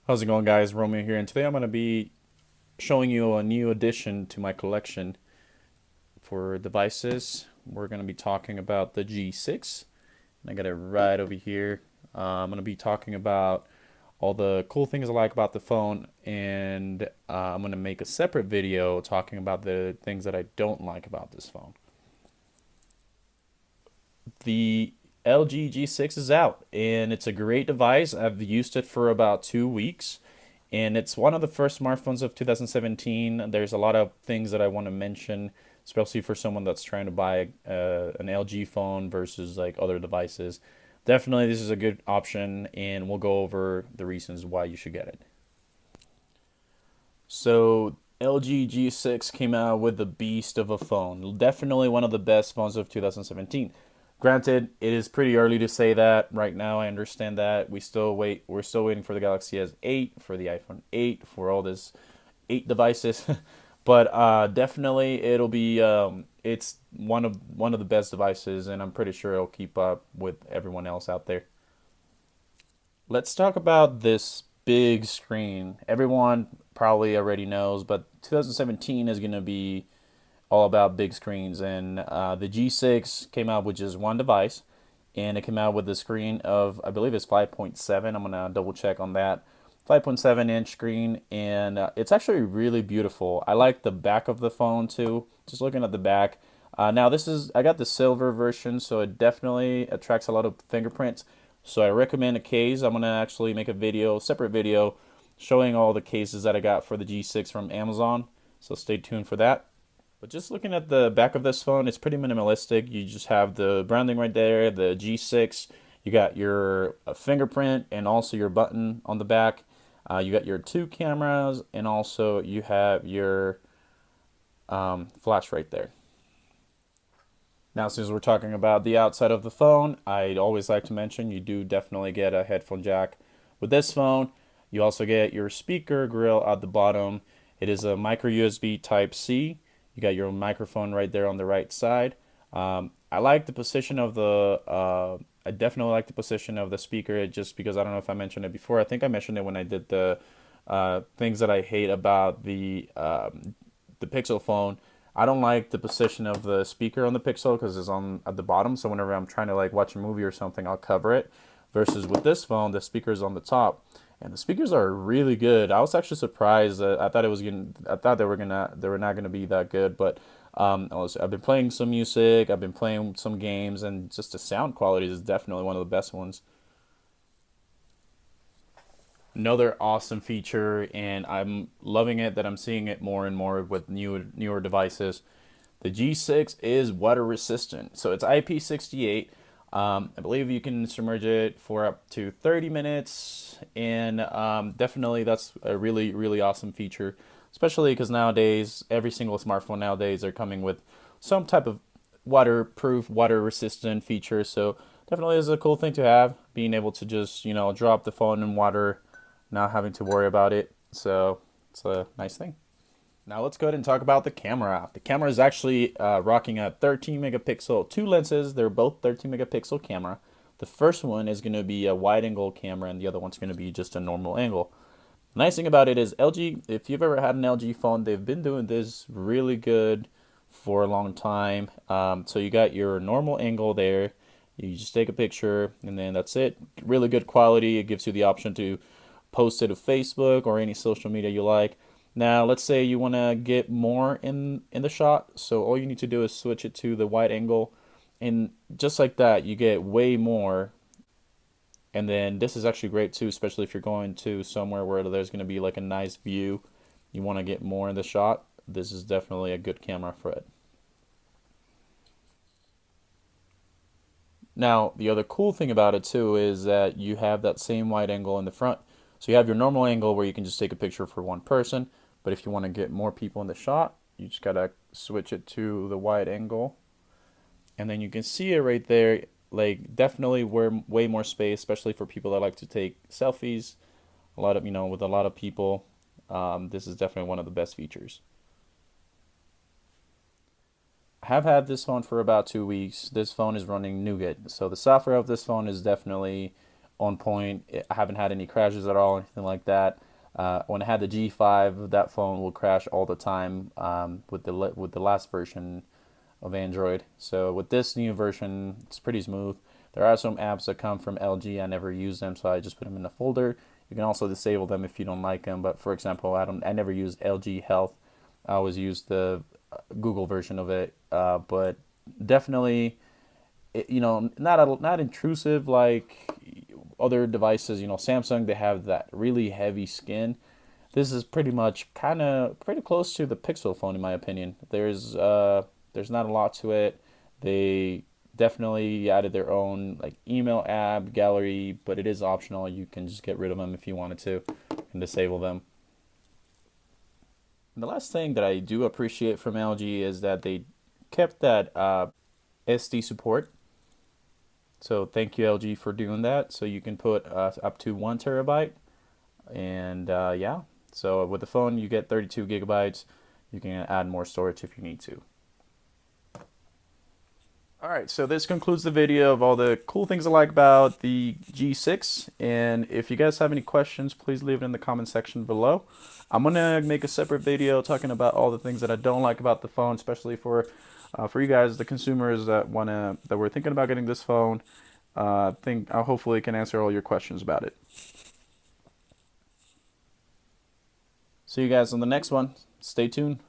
How's it going, guys? Romeo here, and today I'm going to be showing you a new addition to my collection for devices. We're going to be talking about the G6, and I got it right over here. I'm going to be talking about all the cool things I like about the phone, and I'm going to make a separate video talking about the things that I don't like about this phone. The LG G6 is out, and it's a great device. I've used it for about 2 weeks, and it's one of the first smartphones of 2017. There's a lot of things that I want to mention, especially for someone that's trying to buy an LG phone versus like other devices. Definitely, this is a good option, and we'll go over the reasons why you should get it. So, LG G6 came out with the beast of a phone. Definitely one of the best phones of 2017. Granted, it is pretty early to say that right now. I understand that we're still waiting for the Galaxy S8, for the iPhone 8, for all this 8 devices. But definitely it'll be it's one of the best devices, and I'm pretty sure it'll keep up with everyone else out there. Let's talk about this big screen. Everyone probably already knows, but 2017 is going to be all about big screens. And the G6 came out with just one device, and it came out with a screen of, I believe it's 5.7. I'm going to double check on that. 5.7-inch screen, and it's actually really beautiful. I like the back of the phone too. Just looking at the back. Now I got the silver version, so it definitely attracts a lot of fingerprints. So I recommend a case. I'm gonna actually make a separate video, showing all the cases that I got for the G6 from Amazon. So stay tuned for that. But just looking at the back of this phone, it's pretty minimalistic. You just have the branding right there, the G6. You got your fingerprint and also your button on the back. You got your two cameras, and also you have your flash right there. Now, since we're talking about the outside of the phone, I'd always like to mention you do definitely get a headphone jack with this phone. You also get your speaker grill at the bottom. It is a micro USB Type C. You got your microphone right there on the right side. I like the position of I definitely like the position of the speaker, just because I don't know if I mentioned it before. I think I mentioned it when I did the things that I hate about the Pixel phone. I don't like the position of the speaker on the Pixel because it's on at the bottom. So whenever I'm trying to like watch a movie or something, I'll cover it. Versus with this phone, the speaker is on the top, and the speakers are really good. I was actually surprised. I thought they were not gonna be that good, but I've been playing some music, I've been playing some games, and just the sound quality is definitely one of the best ones. Another awesome feature, and I'm loving it that I'm seeing it more and more with newer devices. The G6 is water resistant, so it's IP68. I believe you can submerge it for up to 30 minutes, and definitely that's a really awesome feature, especially because nowadays every single smartphone nowadays are coming with some type of waterproof, water resistant feature. So definitely is a cool thing to have, being able to just drop the phone in water, not having to worry about it. So it's a nice thing. Now let's go ahead and talk about the camera. The camera is actually rocking a 13 megapixel, two lenses. They're both 13 megapixel camera. The first one is going to be a wide angle camera, and the other one's going to be just a normal angle. The nice thing about it is LG, if you've ever had an LG phone, they've been doing this really good for a long time. So you got your normal angle there. You just take a picture, and then that's it. Really good quality. It gives you the option to post it to Facebook or any social media you like. Now, let's say you want to get more in the shot, so all you need to do is switch it to the wide angle, and just like that, you get way more. And then this is actually great too, especially if you're going to somewhere where there's going to be like a nice view. You want to get more in the shot. This is definitely a good camera for it. Now, the other cool thing about it too is that you have that same wide angle in the front. So you have your normal angle where you can just take a picture for one person, but if you want to get more people in the shot, you just gotta switch it to the wide angle, and then you can see it right there. Like definitely way more space, especially for people that like to take selfies. A lot of with a lot of people. This is definitely one of the best features. I have had this phone for about 2 weeks. This phone is running Nougat, so the software of this phone is definitely on point. I haven't had any crashes at all, anything like that. When I had the G5, that phone would crash all the time with the last version of Android. So with this new version, it's pretty smooth. There are some apps that come from LG. I never use them, so I just put them in a folder. You can also disable them if you don't like them. But for example, I never used LG Health. I always used the Google version of it. But definitely, not intrusive like other devices. Samsung, they have that really heavy skin. This is pretty much kind of pretty close to the Pixel phone in my opinion. There's not a lot to it. They definitely added their own like email app gallery, but it is optional. You can just get rid of them if you wanted to and disable them. And the last thing that I do appreciate from LG is that they kept that SD support. So thank you LG for doing that. So you can put up to 1 TB, and yeah. So with the phone you get 32 gigabytes. You can add more storage if you need to. Alright, so this concludes the video of all the cool things I like about the G6, and if you guys have any questions, please leave it in the comment section below. I'm going to make a separate video talking about all the things that I don't like about the phone, especially for you guys, the consumers that were thinking about getting this phone. I hopefully can answer all your questions about it. See you guys on the next one. Stay tuned.